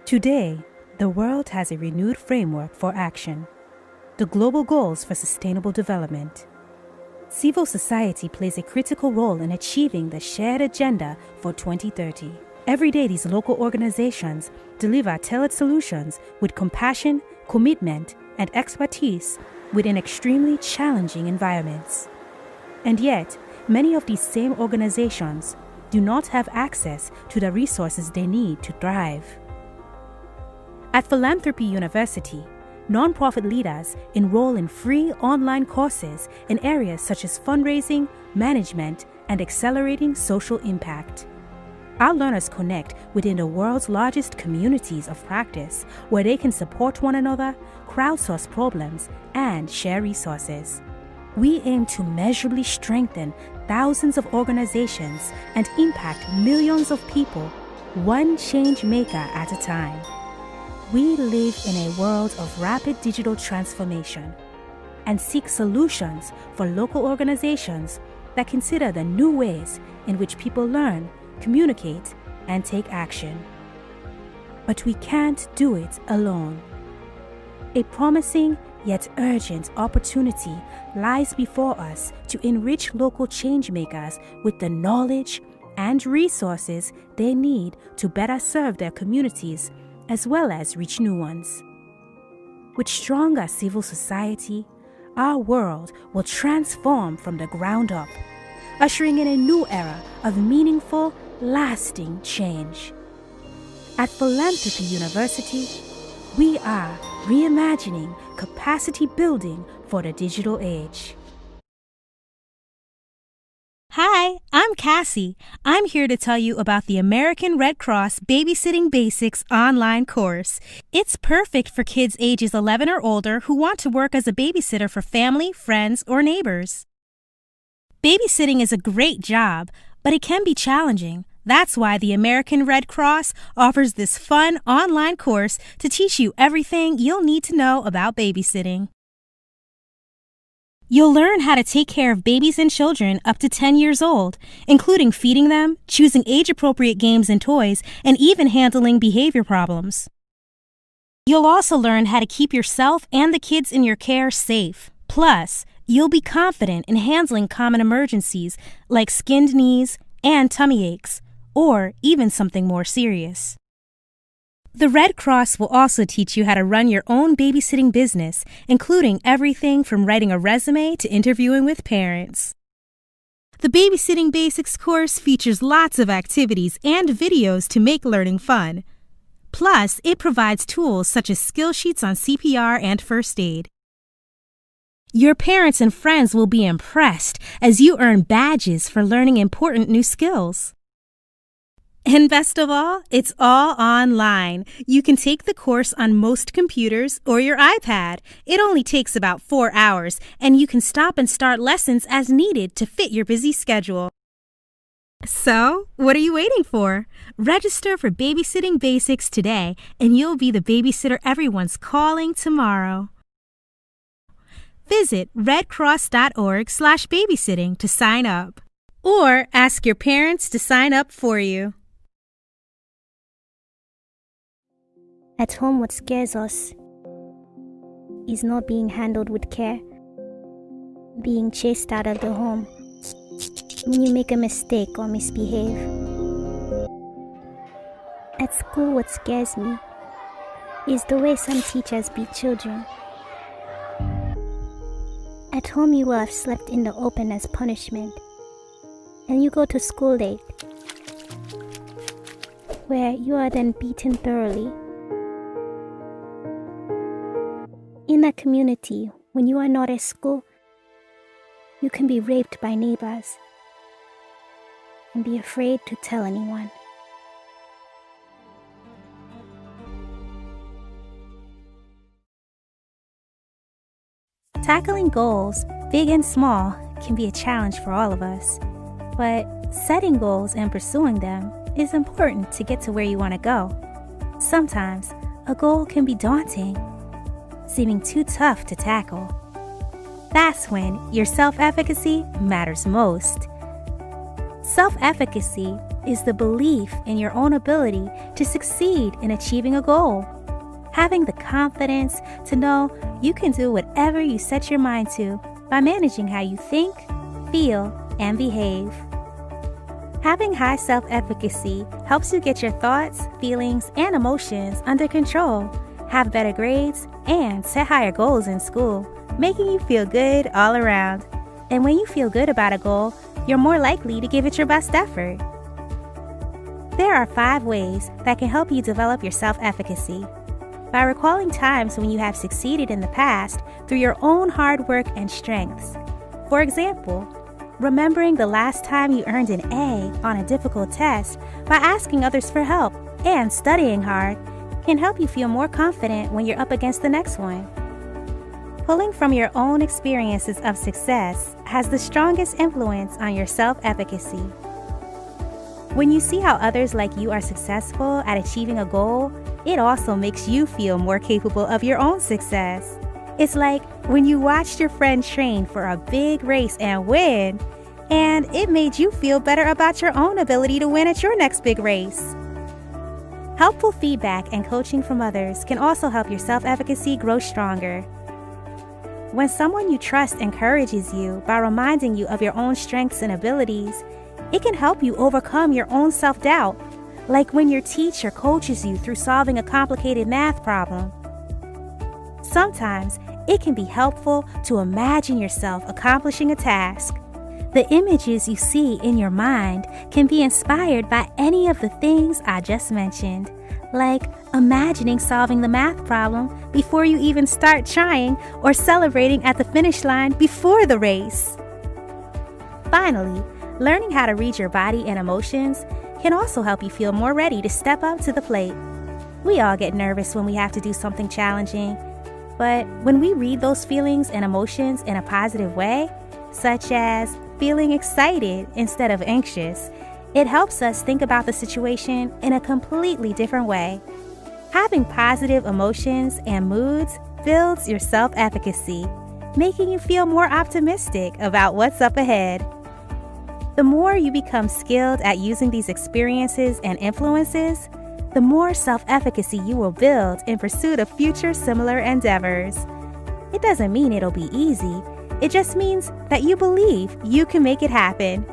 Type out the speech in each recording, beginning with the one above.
Today, the world has a renewed framework for action: the Global Goals for Sustainable Development. Civil society plays a critical role in achieving the shared agenda for 2030. Every day, these local organizations deliver tailored solutions with compassion, commitment, and expertise within extremely challenging environments. And yet, many of these same organizations do not have access to the resources they need to thrive. At Philanthropy University, nonprofit leaders enroll in free online courses in areas such as fundraising, management, and accelerating social impact. Our learners connect within the world's largest communities of practice, where they can support one another, crowdsource problems, and share resources. We aim to measurably strengthen thousands of organizations and impact millions of people, one change maker at a time. We live in a world of rapid digital transformation and seek solutions for local organizations that consider the new ways in which people learn, communicate, and take action. But we can't do it alone. A promising yet urgent opportunity lies before us to enrich local changemakers with the knowledge and resources they need to better serve their communities as well as reach new ones. With stronger civil society, our world will transform from the ground up, ushering in a new era of meaningful, lasting change. At Philanthropy University, we are reimagining capacity building for the digital age. Hi, I'm Cassie. I'm here to tell you about the American Red Cross Babysitting Basics online course. It's perfect for kids ages 11 or older who want to work as a babysitter for family, friends, or neighbors. Babysitting is a great job, but it can be challenging. That's why the American Red Cross offers this fun online course to teach you everything you'll need to know about babysitting. You'll learn how to take care of babies and children up to 10 years old, including feeding them, choosing age-appropriate games and toys, and even handling behavior problems. You'll also learn how to keep yourself and the kids in your care safe. Plus, you'll be confident in handling common emergencies like skinned knees and tummy aches, or even something more serious. The Red Cross will also teach you how to run your own babysitting business, including everything from writing a resume to interviewing with parents. The Babysitting Basics course features lots of activities and videos to make learning fun. Plus, it provides tools such as skill sheets on CPR and first aid. Your parents and friends will be impressed as you earn badges for learning important new skills. And best of all, it's all online. You can take the course on most computers or your iPad. It only takes about 4 hours, and you can stop and start lessons as needed to fit your busy schedule. So, what are you waiting for? Register for Babysitting Basics today, and you'll be the babysitter everyone's calling tomorrow. Visit redcross.org/babysitting to sign up, or ask your parents to sign up for you. At home, what scares us is not being handled with care, being chased out of the home when you make a mistake or misbehave. At school, what scares me is the way some teachers beat children. At home, you will have slept in the open as punishment, and you go to school late, where you are then beaten thoroughly. In a community, when you are not at school, you can be raped by neighbors and be afraid to tell anyone. Tackling goals, big and small, can be a challenge for all of us. But setting goals and pursuing them is important to get to where you want to go. Sometimes, a goal can be daunting, seeming too tough to tackle. That's when your self-efficacy matters most. Self-efficacy is the belief in your own ability to succeed in achieving a goal. Having the confidence to know you can do whatever you set your mind to by managing how you think, feel, and behave. Having high self-efficacy helps you get your thoughts, feelings, and emotions under control, have better grades, and set higher goals in school, making you feel good all around. And when you feel good about a goal, you're more likely to give it your best effort. There are 5 ways that can help you develop your self-efficacy. By recalling times when you have succeeded in the past through your own hard work and strengths. For example, remembering the last time you earned an A on a difficult test by asking others for help and studying hard can help you feel more confident when you're up against the next one. Pulling from your own experiences of success has the strongest influence on your self-efficacy. When you see how others like you are successful at achieving a goal, it also makes you feel more capable of your own success. It's like when you watched your friend train for a big race and win, and it made you feel better about your own ability to win at your next big race. Helpful feedback and coaching from others can also help your self-efficacy grow stronger. When someone you trust encourages you by reminding you of your own strengths and abilities, it can help you overcome your own self-doubt, like when your teacher coaches you through solving a complicated math problem. Sometimes, it can be helpful to imagine yourself accomplishing a task. The images you see in your mind can be inspired by any of the things I just mentioned, like imagining solving the math problem before you even start trying or celebrating at the finish line before the race. Finally, learning how to read your body and emotions can also help you feel more ready to step up to the plate. We all get nervous when we have to do something challenging, but when we read those feelings and emotions in a positive way, such as feeling excited instead of anxious, it helps us think about the situation in a completely different way. Having positive emotions and moods builds your self-efficacy, making you feel more optimistic about what's up ahead. The more you become skilled at using these experiences and influences, the more self-efficacy you will build in pursuit of future similar endeavors. It doesn't mean it'll be easy. It just means that you believe you can make it happen.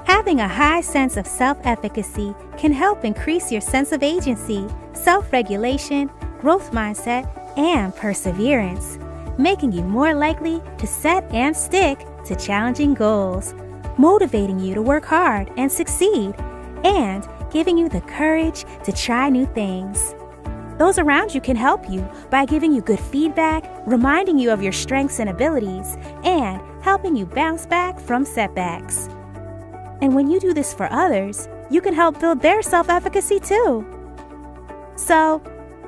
Having a high sense of self-efficacy can help increase your sense of agency, self-regulation, growth mindset, and perseverance, making you more likely to set and stick to challenging goals, motivating you to work hard and succeed, and giving you the courage to try new things. Those around you can help you by giving you good feedback, reminding you of your strengths and abilities, and helping you bounce back from setbacks. And when you do this for others, you can help build their self-efficacy too. So,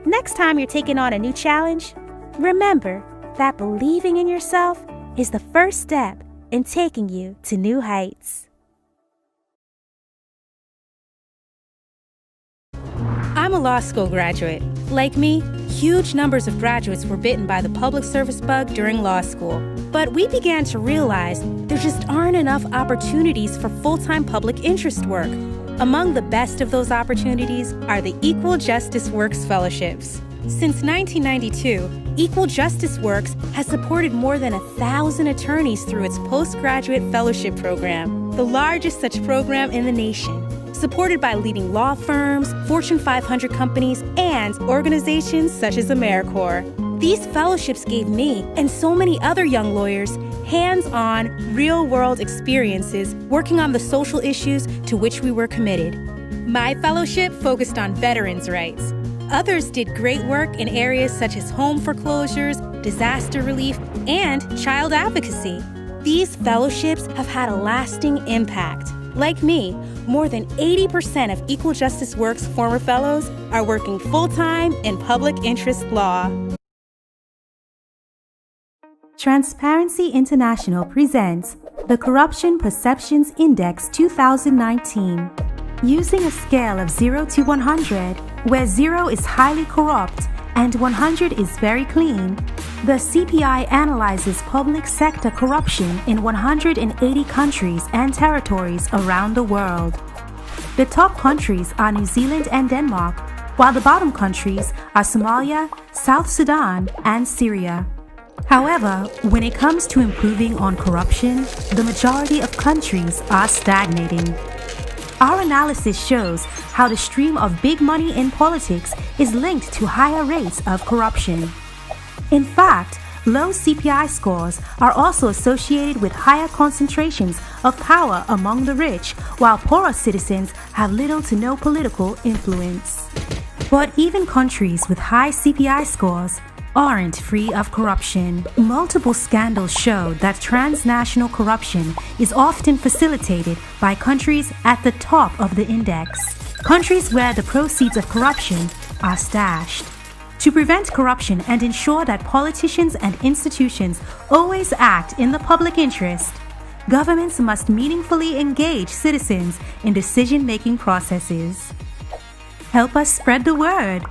next time you're taking on a new challenge, remember that believing in yourself is the first step in taking you to new heights. I'm a law school graduate. Like me, huge numbers of graduates were bitten by the public service bug during law school. But we began to realize there just aren't enough opportunities for full-time public interest work. Among the best of those opportunities are the Equal Justice Works Fellowships. Since 1992, Equal Justice Works has supported more than 1,000 attorneys through its postgraduate fellowship program, the largest such program in the nation. Supported by leading law firms, Fortune 500 companies, and organizations such as AmeriCorps. These fellowships gave me and so many other young lawyers hands-on, real-world experiences working on the social issues to which we were committed. My fellowship focused on veterans' rights. Others did great work in areas such as home foreclosures, disaster relief, and child advocacy. These fellowships have had a lasting impact. Like me, more than 80% of Equal Justice Works former fellows are working full-time in public interest law. Transparency International presents the Corruption Perceptions Index 2019. Using a scale of 0 to 100, where 0 is highly corrupt and 100 is very clean, The CPI analyzes public sector corruption in 180 countries and territories around the world. The top countries are New Zealand and Denmark, while the bottom countries are Somalia, South Sudan, and Syria. However, when it comes to improving on corruption, the majority of countries are stagnating. Our analysis shows how the stream of big money in politics is linked to higher rates of corruption. In fact, low CPI scores are also associated with higher concentrations of power among the rich, while poorer citizens have little to no political influence. But even countries with high CPI scores aren't free of corruption. Multiple scandals show that transnational corruption is often facilitated by countries at the top of the index, countries where the proceeds of corruption are stashed. To prevent corruption and ensure that politicians and institutions always act in the public interest, governments must meaningfully engage citizens in decision-making processes. Help us spread the word.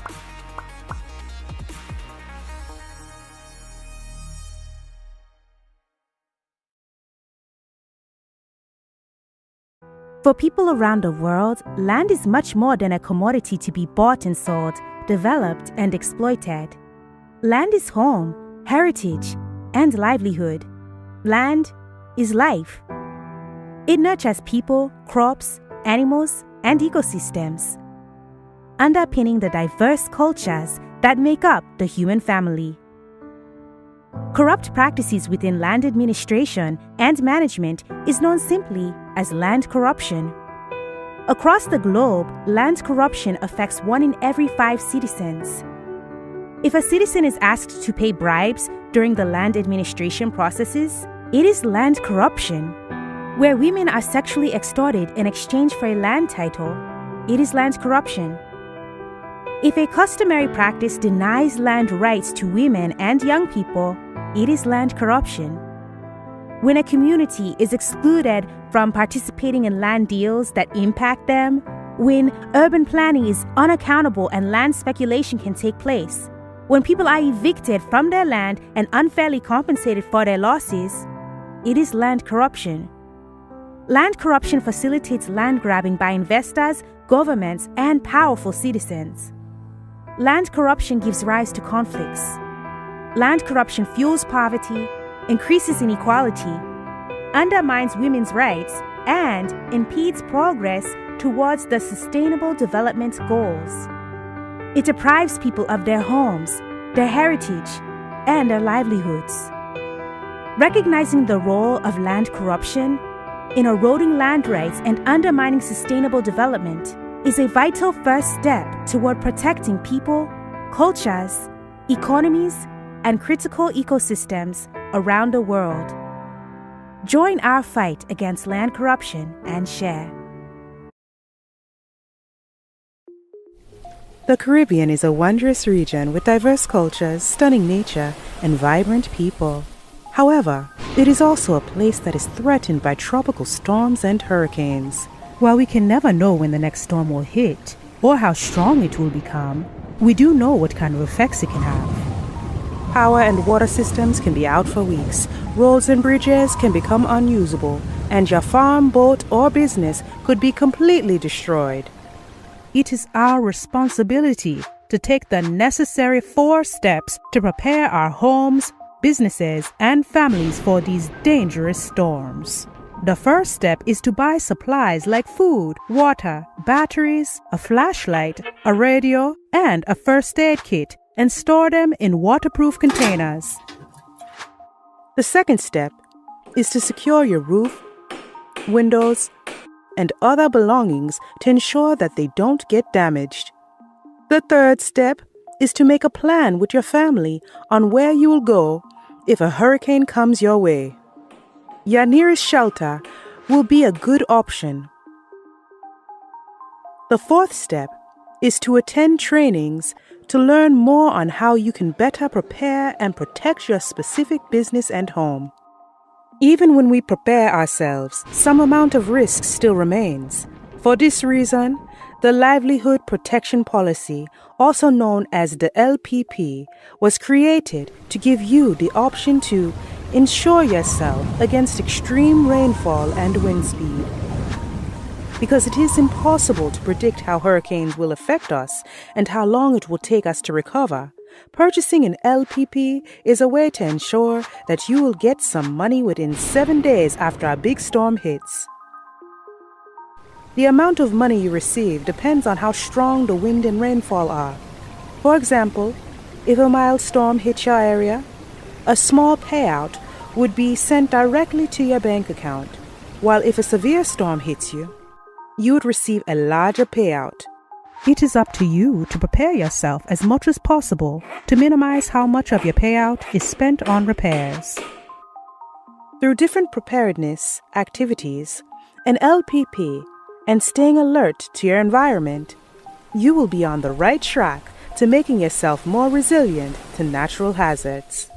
For people around the world, land is much more than a commodity to be bought and sold, developed and exploited. Land is home, heritage, and livelihood. Land is life. It nurtures people, crops, animals, and ecosystems, underpinning the diverse cultures that make up the human family. Corrupt practices within land administration and management is known simply as land corruption. Across the globe, land corruption affects 1 in every 5 citizens. If a citizen is asked to pay bribes during the land administration processes, it is land corruption. Where women are sexually extorted in exchange for a land title, it is land corruption. If a customary practice denies land rights to women and young people, it is land corruption. When a community is excluded from participating in land deals that impact them, when urban planning is unaccountable and land speculation can take place, when people are evicted from their land and unfairly compensated for their losses, it is land corruption. Land corruption facilitates land grabbing by investors, governments, and powerful citizens. Land corruption gives rise to conflicts. Land corruption fuels poverty, increases inequality, undermines women's rights, and impedes progress towards the Sustainable Development Goals. It deprives people of their homes, their heritage, and their livelihoods. Recognizing the role of land corruption in eroding land rights and undermining sustainable development is a vital first step toward protecting people, cultures, economies, and critical ecosystems around the world. Join our fight against land corruption and share. The Caribbean is a wondrous region with diverse cultures, stunning nature, and vibrant people. However, it is also a place that is threatened by tropical storms and hurricanes. While we can never know when the next storm will hit or how strong it will become, we do know what kind of effects it can have. Power and water systems can be out for weeks, roads and bridges can become unusable, and your farm, boat, or business could be completely destroyed. It is our responsibility to take the necessary 4 steps to prepare our homes, businesses, and families for these dangerous storms. The first step is to buy supplies like food, water, batteries, a flashlight, a radio, and a first aid kit, and store them in waterproof containers. The second step is to secure your roof, windows, and other belongings to ensure that they don't get damaged. The third step is to make a plan with your family on where you will go if a hurricane comes your way. Your nearest shelter will be a good option. The fourth step is to attend trainings to learn more on how you can better prepare and protect your specific business and home. Even when we prepare ourselves, some amount of risk still remains. For this reason, The Livelihood Protection Policy, also known as the LPP, was created to give you the option to insure yourself against extreme rainfall and wind speed. Because it is impossible to predict how hurricanes will affect us and how long it will take us to recover, purchasing an LPP is a way to ensure that you will get some money within 7 days after a big storm hits. The amount of money you receive depends on how strong the wind and rainfall are. For example, if a mild storm hits your area, a small payout would be sent directly to your bank account, while if a severe storm hits you, you would receive a larger payout. It is up to you to prepare yourself as much as possible to minimize how much of your payout is spent on repairs. Through different preparedness activities, an LPP, and staying alert to your environment, you will be on the right track to making yourself more resilient to natural hazards.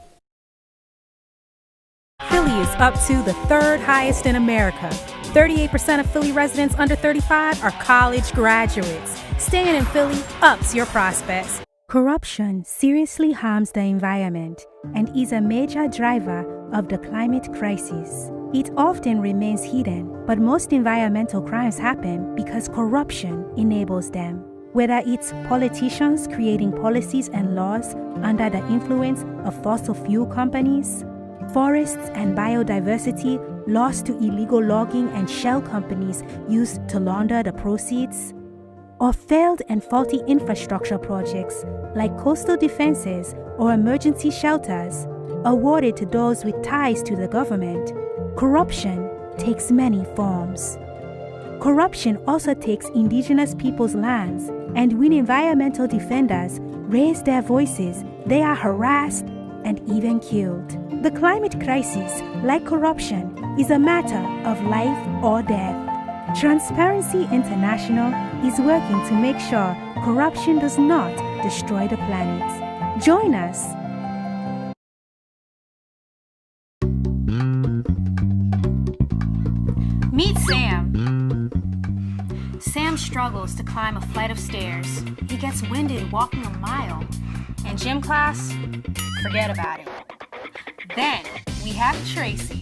Philly is up to the third highest in America. 38% of Philly residents under 35 are college graduates. Staying in Philly ups your prospects. Corruption seriously harms the environment and is a major driver of the climate crisis. It often remains hidden, but most environmental crimes happen because corruption enables them. Whether it's politicians creating policies and laws under the influence of fossil fuel companies, forests and biodiversity lost to illegal logging and shell companies used to launder the proceeds, or failed and faulty infrastructure projects like coastal defenses or emergency shelters awarded to those with ties to the government. Corruption takes many forms. Corruption also takes indigenous people's lands, and when environmental defenders raise their voices, they are harassed and even killed. The climate crisis, like corruption, is a matter of life or death. Transparency International is working to make sure corruption does not destroy the planet. Join us. Meet Sam. Sam struggles to climb a flight of stairs. He gets winded walking a mile. In gym class, forget about it. Then we have Tracy.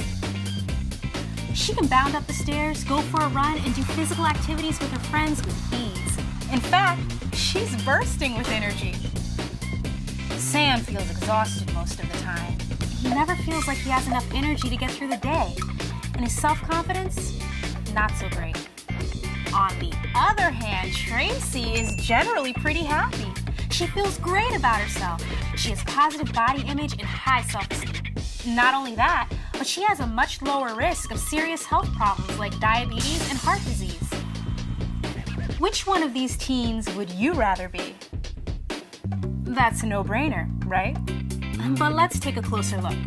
She can bound up the stairs, go for a run, and do physical activities with her friends with ease. In fact, she's bursting with energy. Sam feels exhausted most of the time. He never feels like he has enough energy to get through the day. And his self-confidence, not so great. On the other hand, Tracy is generally pretty happy. She feels great about herself. She has positive body image and high self-esteem. Not only that, but she has a much lower risk of serious health problems like diabetes and heart disease. Which one of these teens would you rather be? That's a no-brainer, right? But let's take a closer look.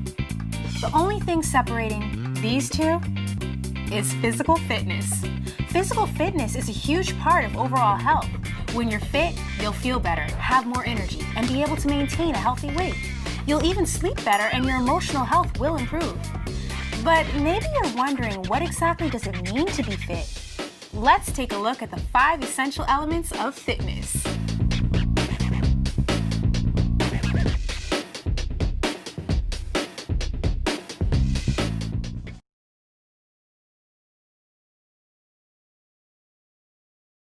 The only thing separating these two is physical fitness. Physical fitness is a huge part of overall health. When you're fit, you'll feel better, have more energy, and be able to maintain a healthy weight. You'll even sleep better and your emotional health will improve. But maybe you're wondering, what exactly does it mean to be fit? Let's take a look at the 5 essential elements of fitness.